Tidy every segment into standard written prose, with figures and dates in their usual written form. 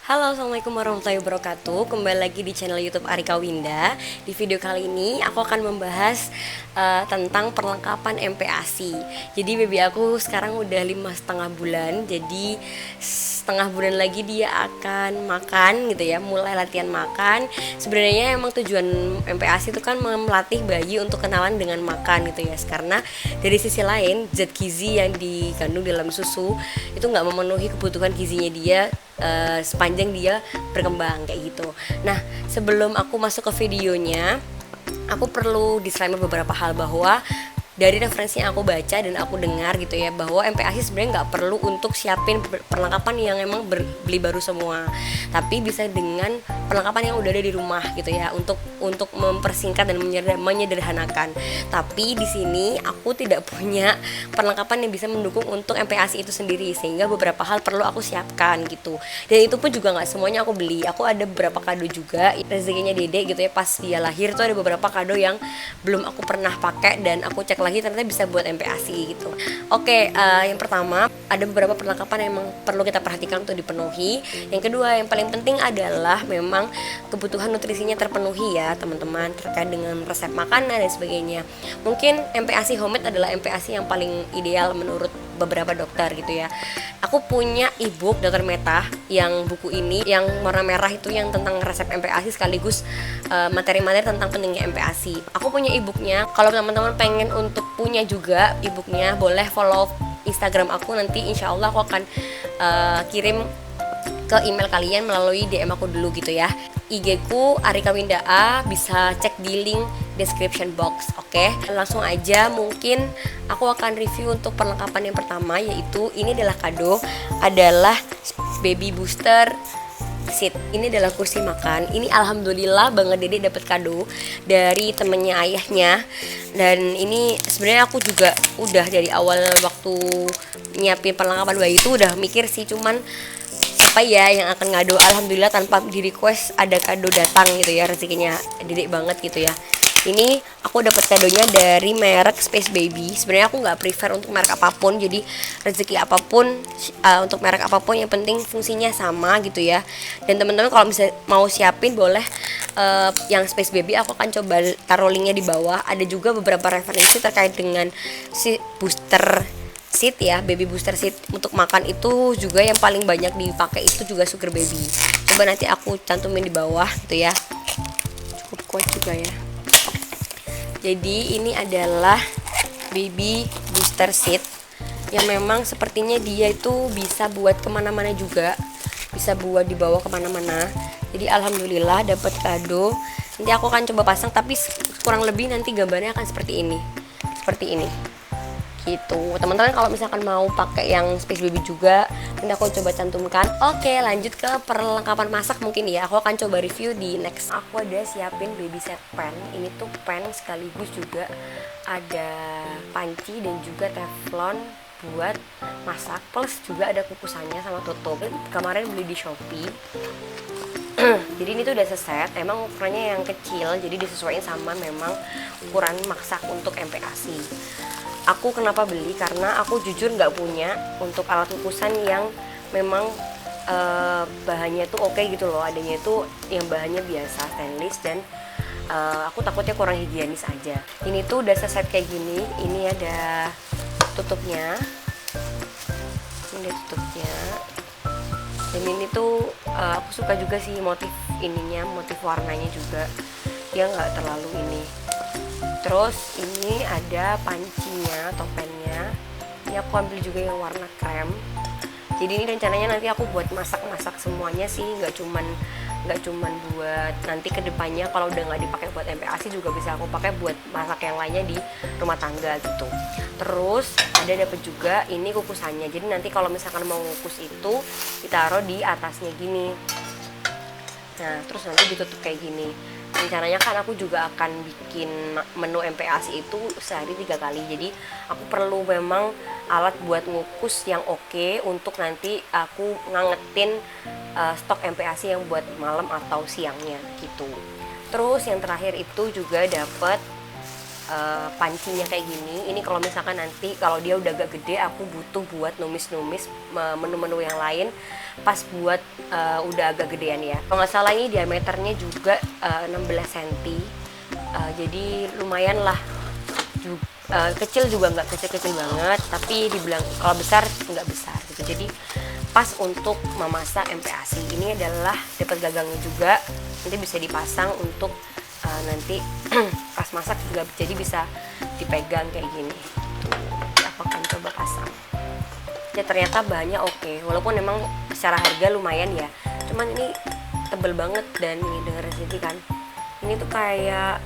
Halo, assalamualaikum warahmatullahi wabarakatuh. Kembali lagi di channel YouTube Arika Winda. Di video kali ini aku akan membahas tentang perlengkapan MPASI. Jadi baby aku sekarang udah 5,5 bulan. Jadi setengah bulan lagi dia akan makan gitu ya, mulai latihan makan. Sebenarnya emang tujuan MPASI itu kan melatih bayi untuk kenalan dengan makan gitu ya. Karena dari sisi lain zat gizi yang dikandung dalam susu itu nggak memenuhi kebutuhan gizinya dia sepanjang dia berkembang kayak gitu. Nah, sebelum aku masuk ke videonya, aku perlu disclaimer beberapa hal bahwa dari referensi yang aku baca dan aku dengar gitu ya, bahwa MPASI sebenarnya nggak perlu untuk siapin perlengkapan yang emang beli baru semua, tapi bisa dengan perlengkapan yang udah ada di rumah gitu ya, untuk mempersingkat dan menyederhanakan. Tapi di sini aku tidak punya perlengkapan yang bisa mendukung untuk MPASI itu sendiri, sehingga beberapa hal perlu aku siapkan gitu. Dan itu pun juga nggak semuanya aku beli, aku ada beberapa kado juga, rezekinya Dede gitu ya, pas dia lahir tuh ada beberapa kado yang belum aku pernah pakai dan aku cek lagi ternyata bisa buat MPASI gitu. Oke, yang pertama ada beberapa perlengkapan yang memang perlu kita perhatikan untuk dipenuhi. Yang kedua yang paling penting adalah memang kebutuhan nutrisinya terpenuhi ya teman-teman, terkait dengan resep makanan dan sebagainya. Mungkin MPASI homemade adalah MPASI yang paling ideal menurut beberapa dokter gitu ya. Aku punya ebook Dokter Meta yang buku ini yang warna merah itu yang tentang resep MPASI sekaligus materi-materi tentang pentingnya MPASI. Aku punya ebooknya. Kalau teman-teman pengen untuk punya juga ebooknya, boleh follow Instagram aku, nanti insya Allah aku akan kirim ke email kalian melalui DM aku dulu gitu ya. IG ku Arika Winda A, bisa cek di link description box. Oke, langsung aja mungkin aku akan review untuk perlengkapan yang pertama, yaitu ini adalah kado, adalah baby booster seat. Ini adalah kursi makan. Ini alhamdulillah banget Dede dapat kado dari temennya ayahnya. Dan ini sebenarnya aku juga udah dari awal waktu nyiapin perlengkapan bayi itu udah mikir sih, cuman apa ya yang akan ngado. Alhamdulillah tanpa di request ada kado datang gitu ya, rezekinya Dedek banget gitu ya. Ini aku dapat kadonya dari merek Space Baby. Sebenarnya aku nggak prefer untuk merek apapun, jadi rezeki apapun untuk merek apapun yang penting fungsinya sama gitu ya. Dan teman-teman kalau bisa mau siapin boleh yang Space Baby, aku akan coba taruh linknya di bawah. Ada juga beberapa referensi terkait dengan si booster seat ya, baby booster seat untuk makan itu juga yang paling banyak dipakai itu juga sugar baby. Coba nanti aku cantumin di bawah gitu ya. Cukup kuat juga ya. Jadi ini adalah baby booster seat yang memang sepertinya dia itu bisa buat kemana-mana juga, bisa buat dibawa kemana-mana. Jadi alhamdulillah dapat kado. Nanti aku akan coba pasang, tapi kurang lebih nanti gambarnya akan seperti ini, gitu teman-teman. Kalau misalkan mau pakai yang Space Baby juga nanti aku coba cantumkan. Oke, lanjut ke perlengkapan masak mungkin ya, aku akan coba review di next. Aku ada siapin baby set pan. Ini tuh pan sekaligus juga ada panci dan juga teflon buat masak, plus juga ada kukusannya sama tutup. Kemarin beli di Shopee. Jadi ini tuh udah seset, emang ukurannya yang kecil, jadi disesuaikan sama memang ukuran masak untuk MPASI. Aku kenapa beli, karena aku jujur nggak punya untuk alat kukusan yang memang bahannya tuh oke gitu loh. Adanya itu yang bahannya biasa stainless dan aku takutnya kurang higienis aja. Ini tuh udah seset kayak gini. Ini ada tutupnya, ini ada tutupnya. Dan ini tuh aku suka juga sih motif ininya, motif warnanya juga, dia nggak terlalu ini. Terus ini ada pancinya, topennya. Ini aku ambil juga yang warna krem. Jadi ini rencananya nanti aku buat masak-masak semuanya sih, nggak cuman buat nanti kedepannya kalau udah nggak dipakai buat MPASI juga bisa aku pakai buat masak yang lainnya di rumah tangga gitu. Terus ada dapat juga ini kukusannya. Jadi nanti kalau misalkan mau ngukus itu ditaruh di atasnya gini. Nah terus nanti ditutup kayak gini. Rencananya kan aku juga akan bikin menu MPASI itu sehari 3 kali. Jadi aku perlu memang alat buat ngukus yang oke untuk nanti aku ngangetin stok MPASI yang buat malam atau siangnya gitu. Terus yang terakhir itu juga dapat pancinya kayak gini. Ini kalau misalkan nanti kalau dia udah agak gede, aku butuh buat numis-numis menu-menu yang lain pas buat udah agak gedean ya. Kalau nggak salah ini diameternya juga 16 cm, jadi lumayan lah. Kecil juga nggak kecil-kecil banget, tapi dibilang kalau besar nggak besar gitu. Jadi pas untuk memasak MPASI. Ini adalah dapat gagangnya juga, nanti bisa dipasang untuk nanti pas masak juga, jadi bisa dipegang kayak gini. Tuh, aku akan coba pasang. Ya ternyata bahannya oke, walaupun memang secara harga lumayan ya. Cuman ini tebel banget, dan ini dengerin sendiri kan. Ini tuh kayak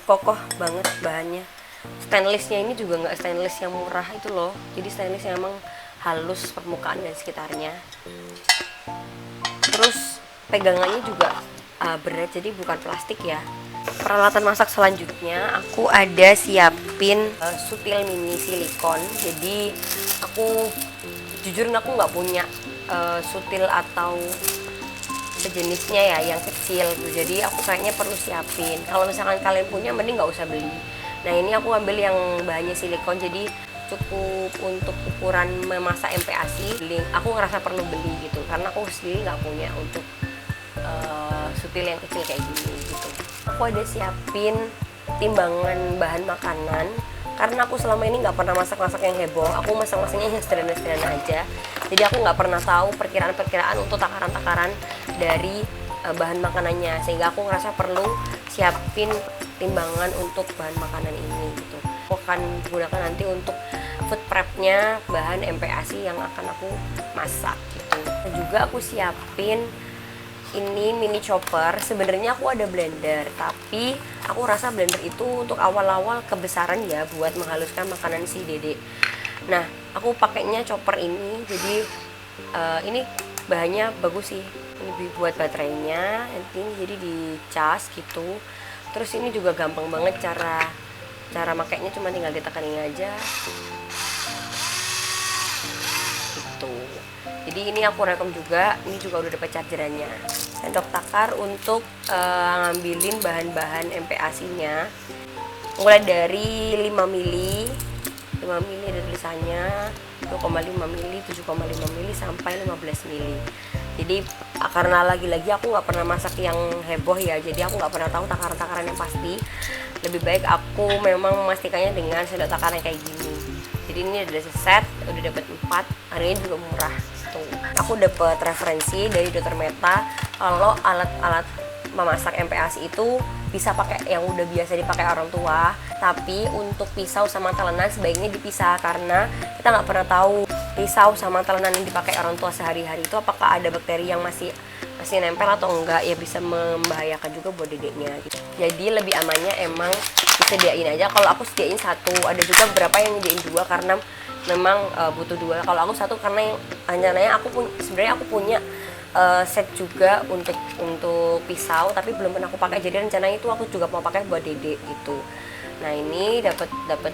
kokoh banget bahannya. Stainlessnya ini juga nggak stainless yang murah itu loh. Jadi stainless yang emang halus permukaan dan sekitarnya. Terus pegangannya juga berat, jadi bukan plastik ya. Peralatan masak selanjutnya aku ada siapin sutil mini silikon. Jadi aku jujur aku nggak punya sutil atau sejenisnya ya yang kecil gitu. Jadi aku kayaknya perlu siapin. Kalau misalkan kalian punya, mending nggak usah beli. Nah ini aku ambil yang bahannya silikon, jadi cukup untuk ukuran memasak MPASI. Aku ngerasa perlu beli gitu, karena aku sendiri nggak punya untuk sutil yang kecil kayak gini gitu. Aku ada siapin timbangan bahan makanan, karena aku selama ini nggak pernah masak-masak yang heboh. Aku masak-masaknya yang sederhana-sederhana aja. Jadi aku nggak pernah tahu perkiraan-perkiraan untuk takaran-takaran dari bahan makanannya, sehingga aku ngerasa perlu siapin timbangan untuk bahan makanan ini gitu. Aku akan gunakan nanti untuk food prepnya bahan MPASI yang akan aku masak gitu. Dan juga aku siapin ini mini chopper. Sebenarnya aku ada blender, tapi aku rasa blender itu untuk awal-awal kebesaran ya buat menghaluskan makanan si Dede. Nah, aku pakainya chopper ini. Jadi ini bahannya bagus sih. Ini buat baterainya, nanti jadi dicas gitu. Terus ini juga gampang banget cara makainya, cuma tinggal ditekanin aja. Gitu. Jadi ini aku rekom juga, ini juga udah dapat chargerannya. Sendok takar untuk ngambilin bahan-bahan MPASI-nya. Mulai dari 5 mili, 5 mili ada tulisannya, 2,5 mili, 7,5 mili sampai 15 mili. Jadi karena lagi-lagi aku nggak pernah masak yang heboh ya, jadi aku nggak pernah tahu takaran-takaran yang pasti. Lebih baik aku memang memastikannya dengan sendok takar yang kayak gini. Jadi ini udah set, udah dapat 4, harganya juga murah. Tuh, aku dapat referensi dari Dr. Meta kalau alat-alat memasak MPASI itu bisa pakai yang udah biasa dipakai orang tua, tapi untuk pisau sama telenan sebaiknya dipisah, karena kita nggak pernah tahu pisau sama telenan yang dipakai orang tua sehari-hari itu apakah ada bakteri yang masih nempel atau enggak, ya bisa membahayakan juga buat dedeknya gitu. Jadi lebih amannya emang disediain aja. Kalau aku sediain satu, ada juga beberapa yang nyediain dua karena memang butuh dua. Kalau aku satu karena yang rencananya sebenarnya aku punya set juga untuk pisau, tapi belum pernah aku pakai. Jadi rencananya itu aku juga mau pakai buat dedek gitu. Nah ini dapat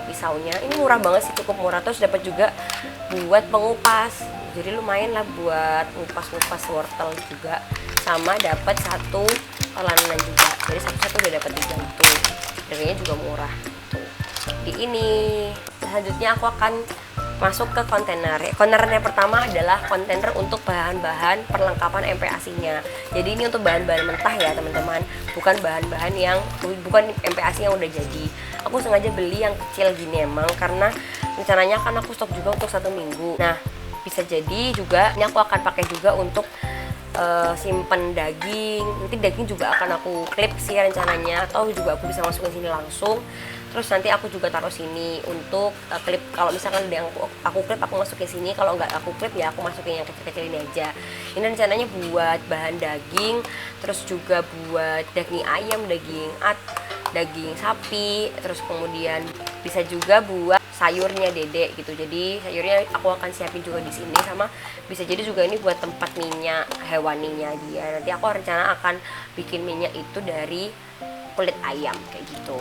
pisaunya, ini murah banget sih, cukup murah. Terus dapat juga buat pengupas, jadi lumayan lah buat ngupas wortel juga. Sama dapat satu telanan juga, jadi satu-satu udah dapat 3 tuh. Harganya juga murah tuh. Di ini selanjutnya aku akan masuk ke kontainer. Kontainernya pertama adalah kontainer untuk bahan-bahan perlengkapan MPASI-nya. Jadi ini untuk bahan-bahan mentah ya teman-teman, bukan MPASI yang udah jadi. Aku sengaja beli yang kecil gini emang karena rencananya kan aku stok juga untuk 1 minggu. Nah bisa jadi juga ini aku akan pakai juga untuk simpen daging. Nanti daging juga akan aku klip sih rencananya, atau juga aku bisa masukin sini langsung. Terus nanti aku juga taruh sini untuk klip. Kalau misalkan ada yang aku klip, aku masukin sini. Kalau nggak aku klip ya aku masukin yang kecil-kecil ini aja. Ini rencananya buat bahan daging, terus juga buat daging ayam, daging sapi, terus kemudian bisa juga buat sayurnya dedek gitu. Jadi sayurnya aku akan siapin juga di sini, sama bisa jadi juga ini buat tempat minyak hewaninya dia. Nanti aku rencana akan bikin minyak itu dari kulit ayam kayak gitu.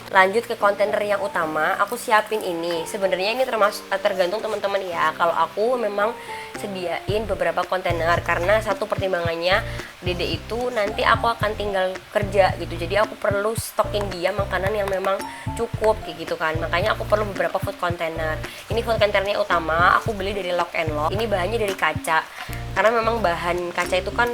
Lanjut ke kontainer yang utama, aku siapin ini. Sebenarnya ini tergantung teman-teman ya. Kalau aku memang sediain beberapa kontainer karena satu pertimbangannya Dede itu nanti aku akan tinggal kerja gitu, jadi aku perlu stokin dia makanan yang memang cukup kayak gitu kan. Makanya aku perlu beberapa food container. Ini food containernya utama aku beli dari Lock and Lock. Ini bahannya dari kaca, karena memang bahan kaca itu kan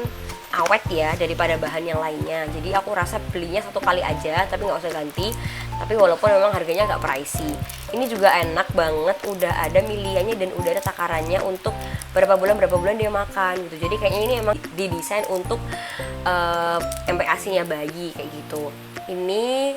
awet ya daripada bahan yang lainnya. Jadi aku rasa belinya satu kali aja, tapi nggak usah ganti. Tapi walaupun memang harganya agak pricey, ini juga enak banget. Udah ada miliannya dan udah ada takarannya untuk berapa bulan dia makan gitu. Jadi kayaknya ini emang didesain untuk MPASI-nya bayi kayak gitu. Ini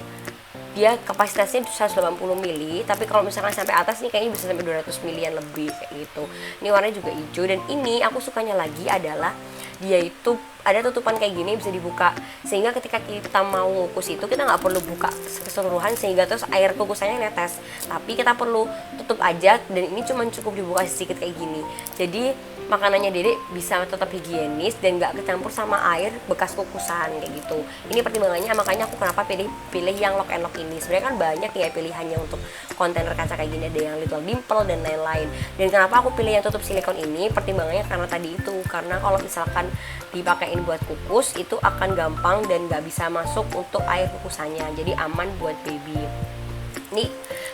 dia kapasitasnya 180 mili, tapi kalau misalkan sampai atas nih kayaknya bisa sampai 200 milian lebih kayak gitu. Ini warnanya juga hijau, dan ini aku sukanya lagi adalah dia itu ada tutupan kayak gini bisa dibuka, sehingga ketika kita mau ngukus itu kita nggak perlu buka keseluruhan sehingga terus air kukusannya netes, tapi kita perlu tutup aja, dan ini cuma cukup dibuka sedikit kayak gini. Jadi makanannya Dedek bisa tetap higienis dan nggak kecampur sama air bekas kukusan kayak gitu. Ini pertimbangannya, makanya aku kenapa pilih yang Lock and Lock ini. Sebenarnya kan banyak ya pilihannya untuk kontainer kaca kayak gini, ada yang Little Dimple dan lain-lain. Dan kenapa aku pilih yang tutup silikon ini, pertimbangannya karena tadi itu, karena kalau misalkan dipakein buat kukus itu akan gampang dan nggak bisa masuk untuk air kukusannya, jadi aman buat baby. Ini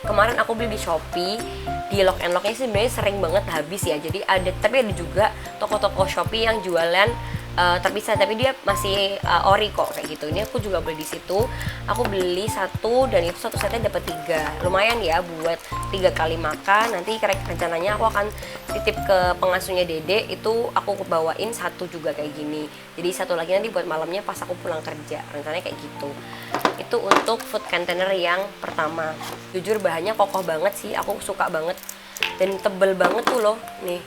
kemarin aku beli di Shopee, di Lock and Locknya sih sebenarnya sering banget habis ya. Jadi tapi ada juga toko-toko Shopee yang jualan terpisah, tapi dia masih ori kok kayak gitu. Ini aku juga beli di situ. Aku beli satu, dan itu satu setnya dapat 3. Lumayan ya buat 3 kali makan. Nanti rencananya aku akan titip ke pengasuhnya Dede, itu aku bawain satu juga kayak gini. Jadi satu lagi nanti buat malamnya pas aku pulang kerja. Rencananya kayak gitu. Itu untuk food container yang pertama. Jujur bahannya kokoh banget sih, aku suka banget. Dan tebel banget tuh loh, nih.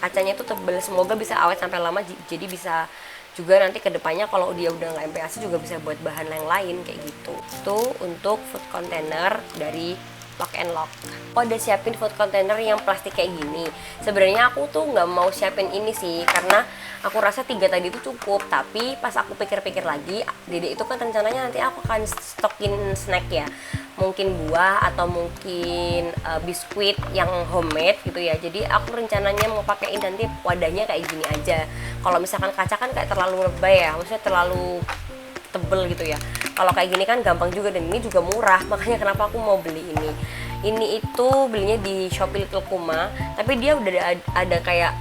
Kacanya itu tebel, semoga bisa awet sampai lama, jadi bisa juga nanti kedepannya kalau dia udah nggak MPASI juga bisa buat bahan yang lain kayak gitu. Itu untuk food container dari Lock and Lock. Aku udah siapin food container yang plastik kayak gini. Sebenarnya aku tuh nggak mau siapin ini sih, karena aku rasa 3 tadi itu cukup. Tapi pas aku pikir-pikir lagi, Dede itu kan rencananya nanti aku akan stokin snack ya, mungkin buah atau mungkin biskuit yang homemade gitu ya. Jadi aku rencananya mau pakein nanti wadahnya kayak gini aja. Kalau misalkan kaca kan kayak terlalu lebay ya, maksudnya terlalu tebel gitu ya. Kalau kayak gini kan gampang juga, dan ini juga murah, makanya kenapa aku mau beli ini. Ini itu belinya di Shopee Little Kuma, tapi dia udah ada kayak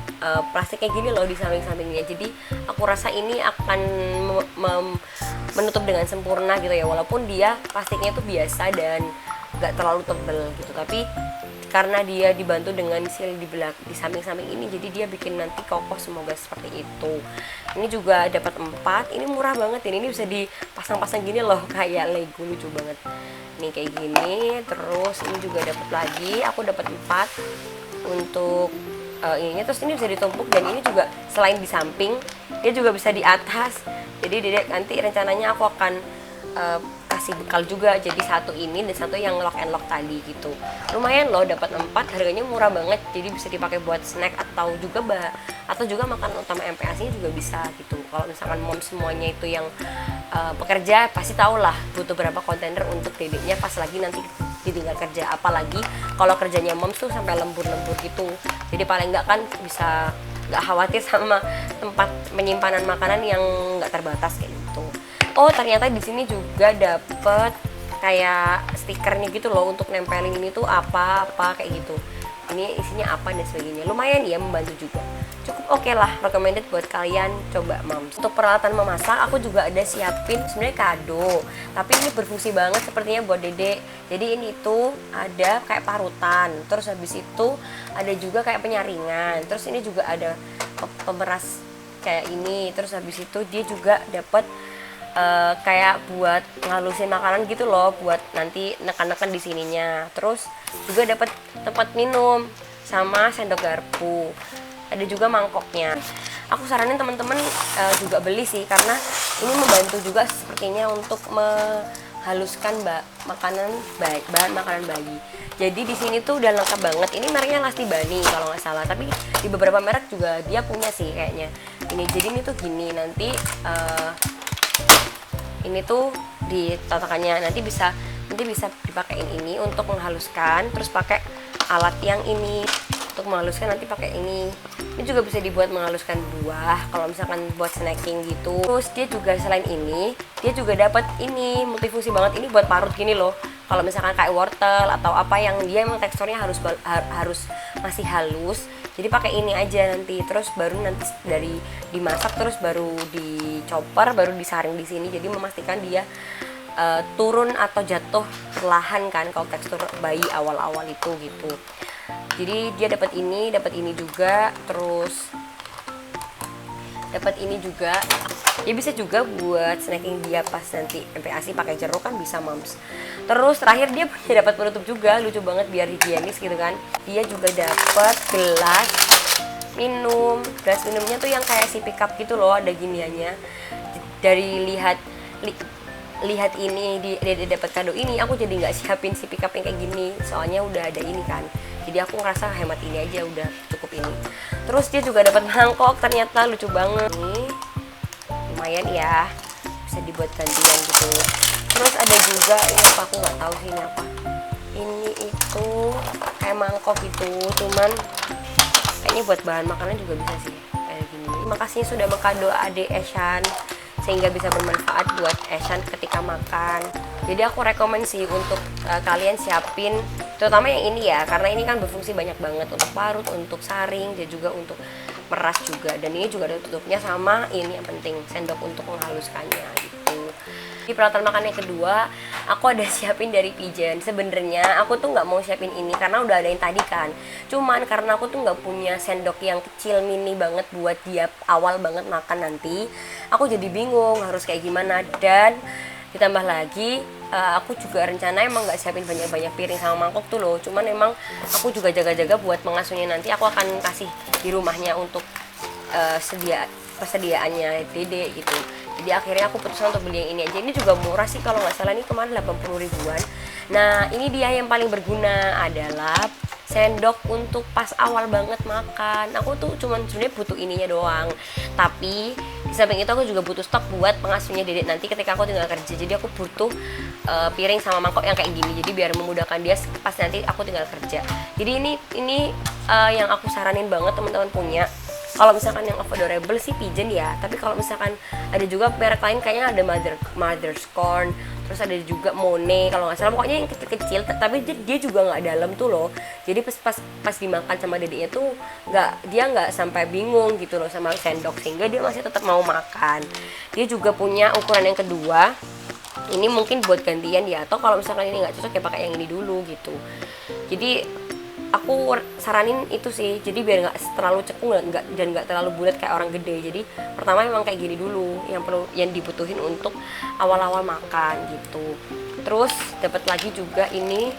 plastik kayak gini loh di samping-sampingnya. Jadi aku rasa ini akan menutup dengan sempurna gitu ya, walaupun dia plastiknya tuh biasa dan gak terlalu tebel gitu, tapi karena dia dibantu dengan seal di samping-samping ini, jadi dia bikin nanti kokoh, semoga seperti itu. Ini juga dapat 4, ini murah banget ini bisa dipasang-pasang gini loh kayak Lego, lucu banget. Ini kayak gini, terus ini juga dapat lagi, aku dapat 4 untuk ini. Terus ini bisa ditumpuk, dan ini juga selain di samping, dia juga bisa di atas. Jadi Dedek nanti rencananya aku akan kasih bekal juga, jadi satu ini dan satu yang Lock and Lock tadi gitu. Lumayan loh, dapat 4, harganya murah banget, jadi bisa dipakai buat snack atau juga makanan utama MPASI juga bisa gitu. Kalau misalkan mom semuanya itu yang pekerja, pasti tau lah butuh berapa kontainer untuk dedeknya pas lagi nanti ditinggal kerja. Apalagi kalau kerjanya mom tuh sampai lembur-lembur gitu, jadi paling nggak kan bisa nggak khawatir sama tempat penyimpanan makanan yang nggak terbatas kayak gitu. Oh, ternyata di sini juga dapet kayak stikernya gitu loh untuk nempelin ini tuh apa kayak gitu. Ini isinya apa dan sebagainya. Lumayan ya, membantu juga. Cukup oke lah, recommended buat kalian coba moms. Untuk peralatan memasak aku juga ada siapin sebenarnya kado, tapi ini berfungsi banget sepertinya buat Dede. Jadi ini tuh ada kayak parutan, terus habis itu ada juga kayak penyaringan, terus ini juga ada pemeras kayak ini, terus habis itu dia juga dapat kayak buat ngalusin makanan gitu loh, buat nanti neken-neken di sininya. Terus juga dapat tempat minum sama sendok garpu. Ada juga mangkoknya. Aku saranin teman-teman juga beli sih, karena ini membantu juga sepertinya untuk menghaluskan bahan makanan bayi. Jadi di sini tuh udah lengkap banget. Ini mereknya Lasti Bani kalau nggak salah, tapi di beberapa merek juga dia punya sih kayaknya. Jadi ini tuh gini, nanti ini tuh di tatakannya nanti bisa dipakein ini untuk menghaluskan, terus pakai alat yang ini untuk menghaluskan nanti pakai ini. Ini juga bisa dibuat menghaluskan buah kalau misalkan buat snacking gitu. Terus dia juga selain ini, dia juga dapat ini multifungsi banget, ini buat parut gini loh. Kalau misalkan kayak wortel atau apa yang dia emang teksturnya harus masih halus, jadi pakai ini aja nanti. Terus baru nanti dari dimasak terus baru dicoper, baru disaring di sini. Jadi memastikan dia turun atau jatuh perlahan kan kalau tekstur bayi awal-awal itu gitu. Jadi dia dapat ini juga, terus dapat ini juga. Ya bisa juga buat snacking dia pas nanti MPASI pakai jeruk kan bisa moms. Terus terakhir dia punya dapat penutup juga, lucu banget biar higienis gitu kan. Dia juga dapat gelas minum. Gelas minumnya tuh yang kayak sippy cup gitu loh, ada giniannya. Dari lihat ini dia dapat kado ini, aku jadi nggak siapin sippy cup yang kayak gini, soalnya udah ada ini kan. Jadi aku ngerasa hemat ini aja, udah cukup ini. Terus dia juga dapat mangkok, ternyata lucu banget nih. Lumayan ya, bisa dibuat gantian gitu. Terus ada juga ini apa, aku nggak tahu sih ini apa. Ini itu kayak mangkok gitu, cuman kayaknya buat bahan makanan juga bisa sih kayak gini. Makasih sudah mengkado adik Eshan sehingga bisa bermanfaat buat Eshan ketika makan. Jadi aku rekomen sih untuk kalian siapin, terutama yang ini ya, karena ini kan berfungsi banyak banget untuk parut, untuk saring, dan juga untuk meras juga. Dan ini juga ada tutupnya, sama ini yang penting sendok untuk menghaluskannya gitu. Di peralatan makan yang kedua, aku ada siapin dari Pigeon. Sebenarnya aku tuh nggak mau siapin ini karena udah ada yang tadi kan. Cuman karena aku tuh nggak punya sendok yang kecil mini banget buat dia awal banget makan nanti, aku jadi bingung harus kayak gimana. Dan ditambah lagi aku juga rencana emang nggak siapin banyak-banyak piring sama mangkok tuh loh. Cuman emang aku juga jaga-jaga buat pengasuhnya nanti aku akan kasih di rumahnya untuk persediaannya Dede gitu. Jadi akhirnya aku putuskan untuk beli yang ini aja. Ini juga murah sih, kalau nggak salah ini kemarin 80 ribuan. Nah ini dia yang paling berguna adalah sendok untuk pas awal banget makan. Aku tuh cuman sebenarnya butuh ininya doang, tapi di samping itu aku juga butuh stok buat pengasuhnya Dedek nanti ketika aku tinggal kerja. Jadi aku butuh piring sama mangkok yang kayak gini, jadi biar memudahkan dia pas nanti aku tinggal kerja. Jadi ini yang aku saranin banget teman-teman punya. Kalau misalkan yang affordable sih Pigeon ya, tapi kalau misalkan ada juga merek lain kayaknya ada Mother's Corn, terus ada juga Monet kalau nggak salah, pokoknya yang kecil-kecil, tapi dia juga nggak dalam tuh loh. Jadi pas dimakan sama dedeknya tuh dia nggak sampai bingung gitu loh sama sendok, sehingga dia masih tetap mau makan. Dia juga punya ukuran yang kedua. Ini mungkin buat gantian ya, atau kalau misalkan ini nggak cocok ya pakai yang ini dulu gitu. Jadi aku saranin itu sih, jadi biar nggak terlalu cekung dan nggak terlalu bulat kayak orang gede. Jadi pertama emang kayak gini dulu yang dibutuhin untuk awal-awal makan gitu. Terus dapat lagi juga ini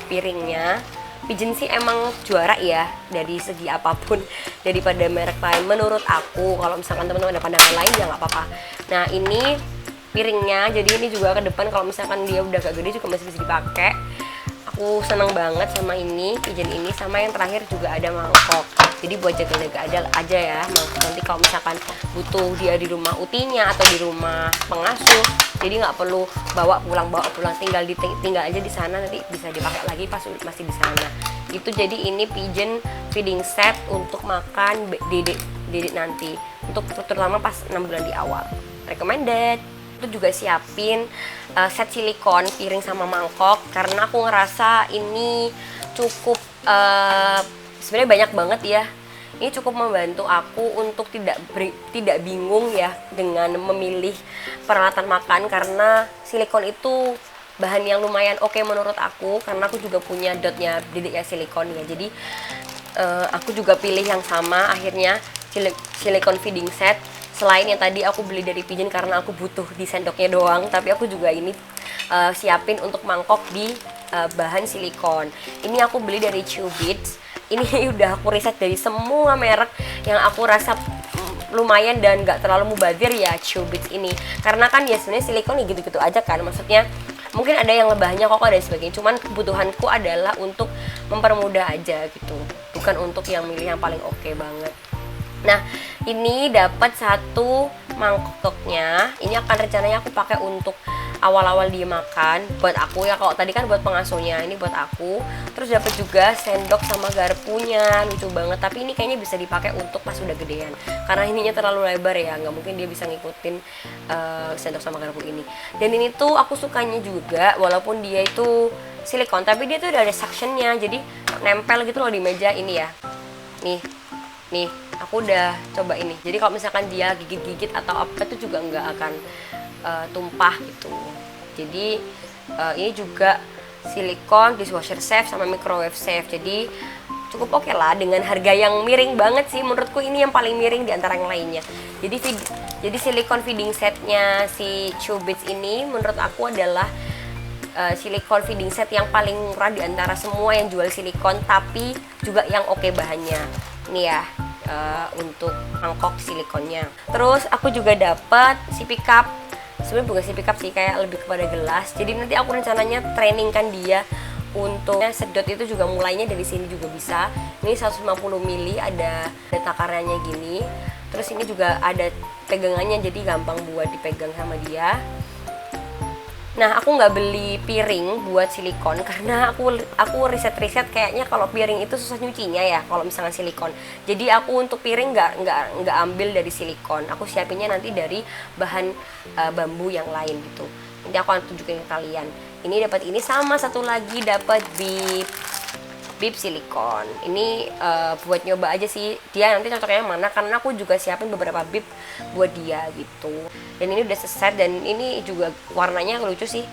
piringnya. Pigeon sih emang juara ya dari segi apapun daripada merek lain menurut aku. Kalau misalkan teman-teman ada pandangan lain ya nggak apa-apa. Nah ini piringnya, jadi ini juga ke depan kalau misalkan dia udah agak gede juga masih bisa dipakai. Aku seneng banget sama ini Pigeon ini, sama yang terakhir juga ada mangkok. Jadi buat jaga-jaga aja ya mangkok, nanti kalau misalkan butuh dia di rumah utinya atau di rumah pengasuh, jadi nggak perlu bawa pulang tinggal aja di sana, nanti bisa dipakai lagi pas masih di sana. Itu jadi ini Pigeon feeding set untuk makan dedek nanti, untuk terutama pas 6 bulan di awal. Recommended. Itu juga siapin set silikon piring sama mangkok karena aku ngerasa ini cukup sebenarnya banyak banget ya. Ini cukup membantu aku untuk tidak bingung ya dengan memilih peralatan makan, karena silikon itu bahan yang lumayan oke menurut aku, karena aku juga punya dotnya dedek ya silikon ya. Jadi aku juga pilih yang sama akhirnya, silikon feeding set. Selain yang tadi aku beli dari Pigeon karena aku butuh di sendoknya doang, tapi aku juga ini siapin untuk mangkok di bahan silikon. Ini aku beli dari Chewbits. Ini udah aku riset dari semua merek yang aku rasa lumayan dan gak terlalu mubazir ya Chewbits ini. Karena kan ya sebenarnya silikon ya gitu-gitu aja kan, maksudnya mungkin ada yang lebahnya kok dan sebagainya. Cuman kebutuhanku adalah untuk mempermudah aja gitu, bukan untuk yang milih yang paling oke banget. Nah ini dapat satu mangkoknya, ini akan rencananya aku pakai untuk awal-awal dia makan buat aku ya. Kalau tadi kan buat pengasuhnya, ini buat aku. Terus dapat juga sendok sama garpunya, lucu banget. Tapi ini kayaknya bisa dipakai untuk pas udah gedean, karena ininya terlalu lebar ya, nggak mungkin dia bisa ngikutin sendok sama garpu ini. Dan ini tuh aku sukanya juga, walaupun dia itu silikon, tapi dia tuh udah ada suctionnya, jadi nempel gitu loh di meja ini ya. Nih, aku udah coba ini. Jadi kalau misalkan dia gigit-gigit atau apa tuh juga nggak akan tumpah gitu. Jadi ini juga silikon, dishwasher safe sama microwave safe. Jadi cukup oke lah dengan harga yang miring banget sih. Menurutku ini yang paling miring di antara yang lainnya. Jadi silikon feeding setnya si Chewbits ini menurut aku adalah silikon feeding set yang paling murah di antara semua yang jual silikon, tapi juga yang oke bahannya. Ini ya untuk mangkok silikonnya. Terus aku juga dapat sippy cup. Sebenarnya bukan sippy cup sih, kayak lebih kepada gelas. Jadi nanti aku rencananya trainingkan dia untuk sedot itu juga, mulainya dari sini juga bisa. Ini 150 ml, ada takarannya gini. Terus ini juga ada pegangannya, jadi gampang buat dipegang sama dia. Nah, aku nggak beli piring buat silikon karena aku riset kayaknya kalau piring itu susah nyucinya ya kalau misalnya silikon. Jadi aku untuk piring nggak ambil dari silikon. Aku siapinnya nanti dari bahan bambu yang lain gitu. Nanti aku akan tunjukin ke kalian. Ini dapat ini, sama satu lagi dapat bib silikon. Ini buat nyoba aja sih dia nanti cocoknya yang mana, karena aku juga siapin beberapa bib buat dia gitu. Dan ini udah selesai, dan ini juga warnanya lucu sih,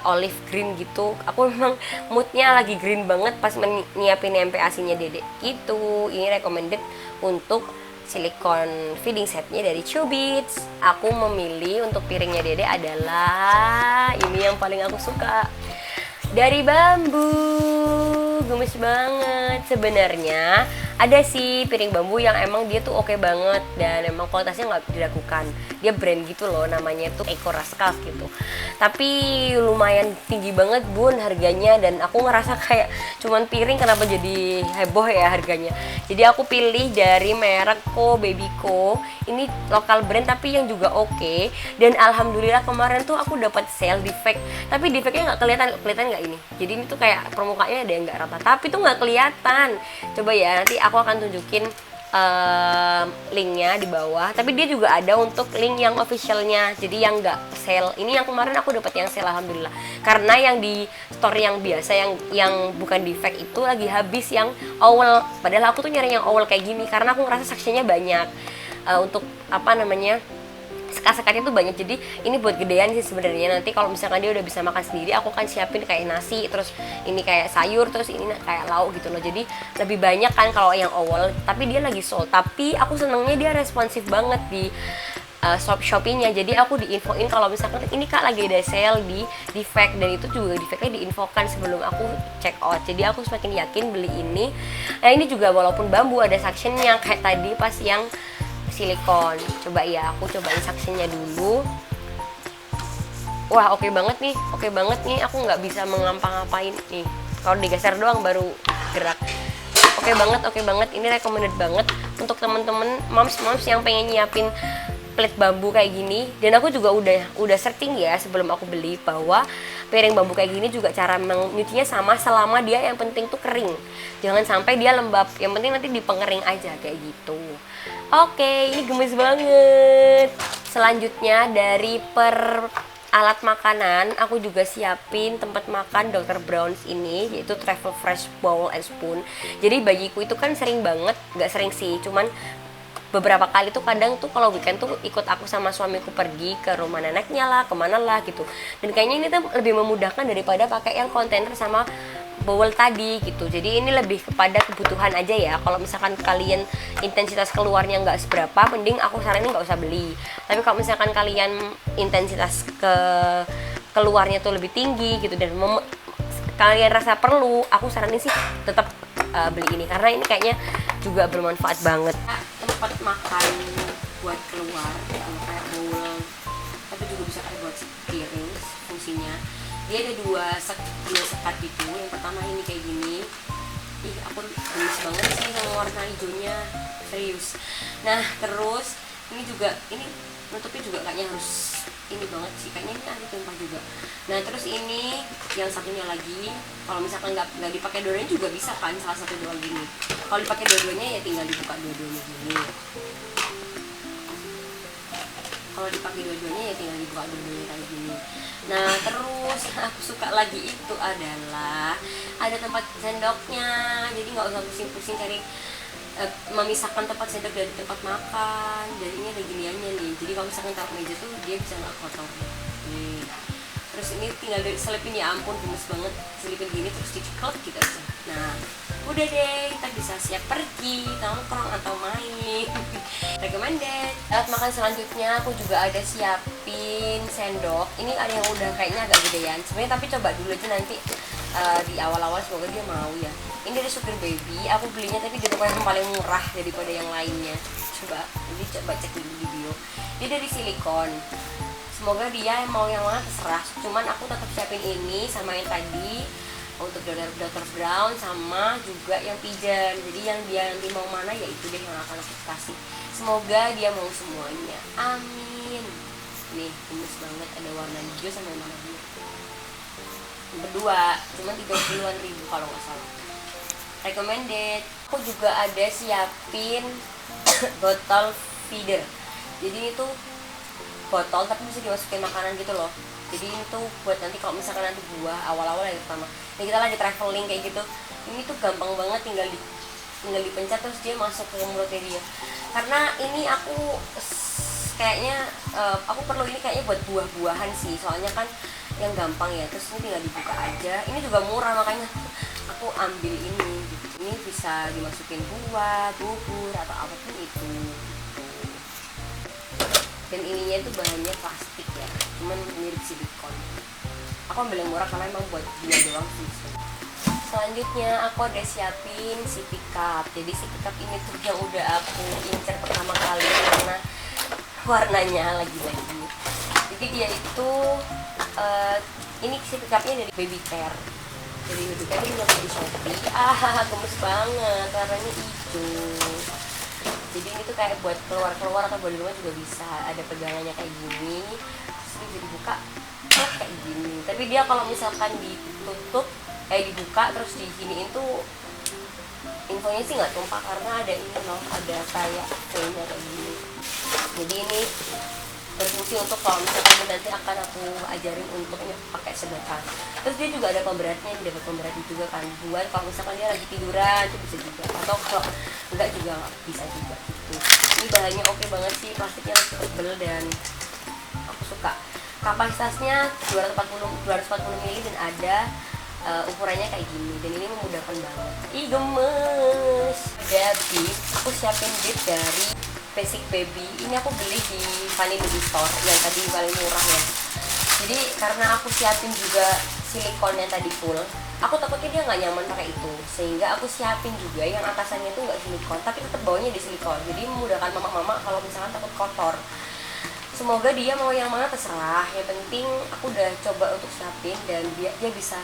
olive green gitu. Aku memang moodnya lagi green banget pas nyiapin MPAC-nya Dedek gitu. Ini recommended untuk silikon feeding setnya dari Chewbits. Aku memilih untuk piringnya Dedek adalah ini yang paling aku suka, dari bambu. Gemes banget. Sebenarnya ada sih piring bambu yang emang dia tuh oke banget dan emang kualitasnya nggak diragukan. Dia brand gitu loh, namanya tuh Eco Rascals gitu. Tapi lumayan tinggi banget bun harganya, dan aku ngerasa kayak cuman piring kenapa jadi heboh ya harganya. Jadi aku pilih dari merek Babyco. Ini lokal brand tapi yang juga oke. Dan alhamdulillah kemarin tuh aku dapat sale defect. Tapi defectnya nggak kelihatan nggak ini. Jadi ini tuh kayak permukaannya ada yang nggak rata, tapi tuh nggak kelihatan. Coba ya, nanti aku akan tunjukin linknya di bawah. Tapi dia juga ada untuk link yang officialnya, jadi yang nggak sale. Ini yang kemarin aku dapat yang sale alhamdulillah, karena yang di store yang biasa yang bukan defect itu lagi habis yang oval. Padahal aku tuh nyari yang oval kayak gini karena aku ngerasa saksinya banyak, untuk apa namanya, sekat-sekatnya tuh banyak. Jadi ini buat gedean sih sebenarnya. Nanti kalau misalkan dia udah bisa makan sendiri, aku kan siapin kayak nasi, terus ini kayak sayur, terus ini kayak lauk gitu loh. Jadi lebih banyak kan kalau yang oval. Tapi dia lagi sold. Tapi aku senengnya dia responsif banget di Shopee-nya. Jadi aku diinfoin kalau misalkan ini kak lagi ada sale di defect, dan itu juga defectnya diinfokan sebelum aku check out. Jadi aku semakin yakin beli ini. Nah ini juga walaupun bambu ada suctionnya kayak tadi pas yang silikon. Coba ya, aku cobain suctionnya dulu. Wah oke banget nih, aku nggak bisa mengampang-apain nih, kalau digeser doang baru gerak. Oke banget, ini recommended banget untuk temen-temen moms yang pengen nyiapin plate bambu kayak gini. Dan aku juga udah searching ya sebelum aku beli, bahwa piring bambu kayak gini juga cara menyucinya sama, selama dia yang penting tuh kering, jangan sampai dia lembab, yang penting nanti dipengering aja kayak gitu. Oke, ini gemes banget. Selanjutnya dari alat makanan, aku juga siapin tempat makan Dr. Brown's ini, yaitu Travel Fresh Bowl and Spoon. Jadi bagiku itu kan sering banget, gak sering sih, cuman beberapa kali tuh kadang tuh kalau weekend tuh ikut aku sama suamiku pergi ke rumah neneknya lah, kemana lah gitu. Dan kayaknya ini tuh lebih memudahkan daripada pakai yang kontainer sama bowl tadi gitu. Jadi ini lebih kepada kebutuhan aja ya. Kalau misalkan kalian intensitas keluarnya nggak seberapa, mending aku saranin nggak usah beli. Tapi kalau misalkan kalian intensitas keluarnya tuh lebih tinggi gitu, dan kalian rasa perlu, aku saranin sih tetap beli ini, karena ini kayaknya juga bermanfaat banget. Tempat makan buat keluar kayak bowl, tapi juga bisa kayak buat piring fungsinya. Dia ada dua sekat gitu. Yang pertama ini kayak gini. Ih, aku gemes banget sih sama warna hijaunya, serius. Nah terus ini juga, ini nutupnya juga kayaknya harus ini banget sih, kayaknya ini anti tumpah juga. Nah terus ini yang satunya lagi, kalau misalkan nggak dipakai dua-duanya juga bisa kan, salah satu doang gini. Kalau dipakai dua-duanya ya tinggal dibuka dua-duanya gini. Kalau dipakai dua-duanya ya tinggal dibuka dua-duanya kayak gini. Nah terus aku suka lagi itu adalah ada tempat sendoknya, jadi nggak usah pusing-pusing cari memisahkan tempat sendok dari tempat makan. Jadi ini ada giniannya nih, jadi kalau misalkan taruh meja tuh dia bisa nggak kotor nih. Terus ini tinggal selipin, ya ampun gemes banget, selipin gini terus diceklek gitu aja. Nah udah deh, kita bisa siap pergi nongkrong atau main. Recommended. Alat makan selanjutnya aku juga ada siapin sendok. Ini ada yang udah kayaknya agak gedean sebenarnya, tapi coba dulu aja nanti di awal-awal, semoga dia mau ya. Ini dari Sugar Baby, aku belinya tapi di toko yang paling murah daripada yang lainnya. Coba cek dulu di video. Dia dari silikon, semoga dia mau yang mana terserah, cuman aku tetap siapin ini sama yang tadi untuk Dr. Brown sama juga yang pigeon. Jadi yang dia nanti mau mana ya itu deh yang akan aku kasih, semoga dia mau semuanya, amin. Nih gemes banget, ada warna hijau sama warna biru, berdua cuma 30-an ribu kalau nggak salah. Recommended. Aku juga ada siapin botol feeder, jadi itu botol tapi bisa dimasukin makanan gitu loh. Jadi ini tuh buat nanti kalau misalkan nanti buah awal-awal ya pertama ini kita lagi traveling kayak gitu, ini tuh gampang banget, tinggal dipencet terus dia masuk ke mulutnya dia. Karena ini aku kayaknya aku perlu ini kayaknya buat buah-buahan sih, soalnya kan yang gampang ya. Terus ini tinggal dibuka aja, ini juga murah makanya aku ambil ini gitu. Ini bisa dimasukin buah, bubur atau apapun itu gitu. Dan ininya itu bahannya plastik ya, cuman mirip silikon. Aku ambil yang murah karena emang buat dia doang sih. Selanjutnya aku ada siapin sippy cup. Jadi sippy cup ini tuh yang udah aku incer pertama kali karena warnanya lagi-lagi. Jadi dia itu ini sippy cupnya dari Baby Care. Jadi Baby Care ini juga di Shopee. Gemes banget, warnanya hijau. Jadi ini tuh kayak buat keluar-keluar atau buat di rumah juga bisa. Ada pegangannya kayak gini, terus ini bisa dibuka kayak gini. Tapi dia kalau misalkan ditutup dibuka terus diginiin tuh infonya sih nggak tumpah karena ada ini loh, ada kayak filmnya kayak gini. Jadi ini berfungsi untuk kalau misalkan nanti akan aku ajarin untuk pakai sedotan. Terus dia juga ada pemberatnya, dia dapat pemberat juga kan, buat kalau misalkan dia lagi tiduran itu bisa juga, atau kalau enggak juga bisa juga gitu. Ini bahannya oke banget sih, plastiknya masih tebel dan aku suka. Kapasitasnya 240 ml dan ada ukurannya kayak gini, dan ini memudahkan banget. Ih gemes. Ada bib, aku siapin bib dari Basic Baby. Ini aku beli di Vanity Store yang tadi paling murah ya. Jadi karena aku siapin juga silikon yang tadi full, aku takutnya dia nggak nyaman pakai itu, sehingga aku siapin juga yang atasannya itu nggak silikon tapi tetap bawahnya di silikon. Jadi memudahkan mama-mama kalau misalkan takut kotor. Semoga dia mau yang mana terserah, yang penting aku udah coba untuk siapin dan dia bisa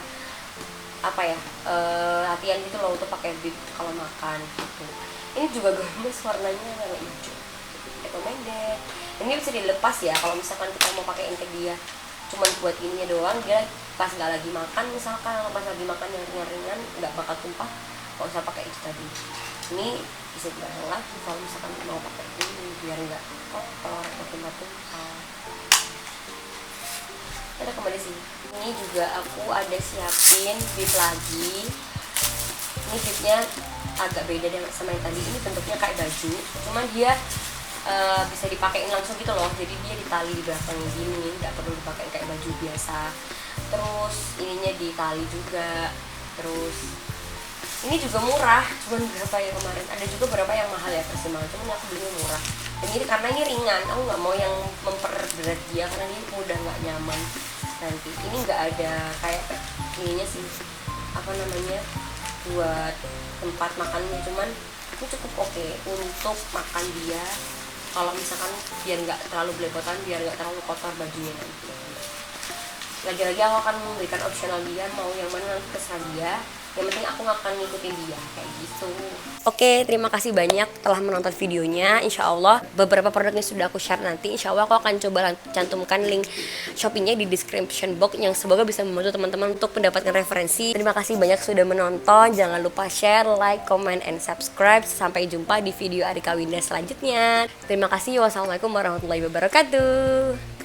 latihan gitu loh untuk pakai bib kalau makan gitu. Ini juga gemes, warnanya warna hijau. Recommended. Ini bisa dilepas ya kalau misalkan kita mau pakai ke dia, cuman buat ininya doang. Dia pas nggak lagi makan, misalkan pas lagi makan yang ringan-ringan nggak bakal tumpah, nggak usah pakai itu tadi. Ini bisa dipasang lagi kalau misalkan mau pakai ini biar nggak kotor atau tumpah-tumpah. Ada kembali sih. Ini juga aku ada siapin bib lagi. Ini bibnya agak beda dengan sama yang tadi. Ini bentuknya kayak baju, cuman dia bisa dipakein langsung gitu loh. Jadi dia ditali di belakangnya gini, nggak perlu dipakai kayak baju biasa. Terus ininya ditali juga. Terus ini juga murah, cuman berapa ya kemarin? Ada juga berapa yang mahal ya persimpangan, cuman aku belinya murah. Dan ini karena ini ringan, aku nggak mau yang memperberat dia karena ini udah nggak nyaman nanti. Ini nggak ada kayak ininya sih, buat tempat makannya, cuman ini cukup oke untuk makan dia. Kalau misalkan biar nggak terlalu belepotan, biar nggak terlalu kotor bajunya nanti. Lagi-lagi aku akan memberikan opsional dia mau yang mana nanti terserah dia. yang penting aku gak akan ngikutin dia kayak gitu. Oke, terima kasih banyak telah menonton videonya. Insya Allah beberapa produknya sudah aku share nanti. Insya Allah aku akan coba cantumkan link Shopee-nya di description box yang semoga bisa membantu teman-teman untuk mendapatkan referensi. Terima kasih banyak sudah menonton. Jangan lupa share, like, comment, and subscribe. Sampai jumpa di video Arika Winda selanjutnya. Terima kasih. Wassalamualaikum warahmatullahi wabarakatuh.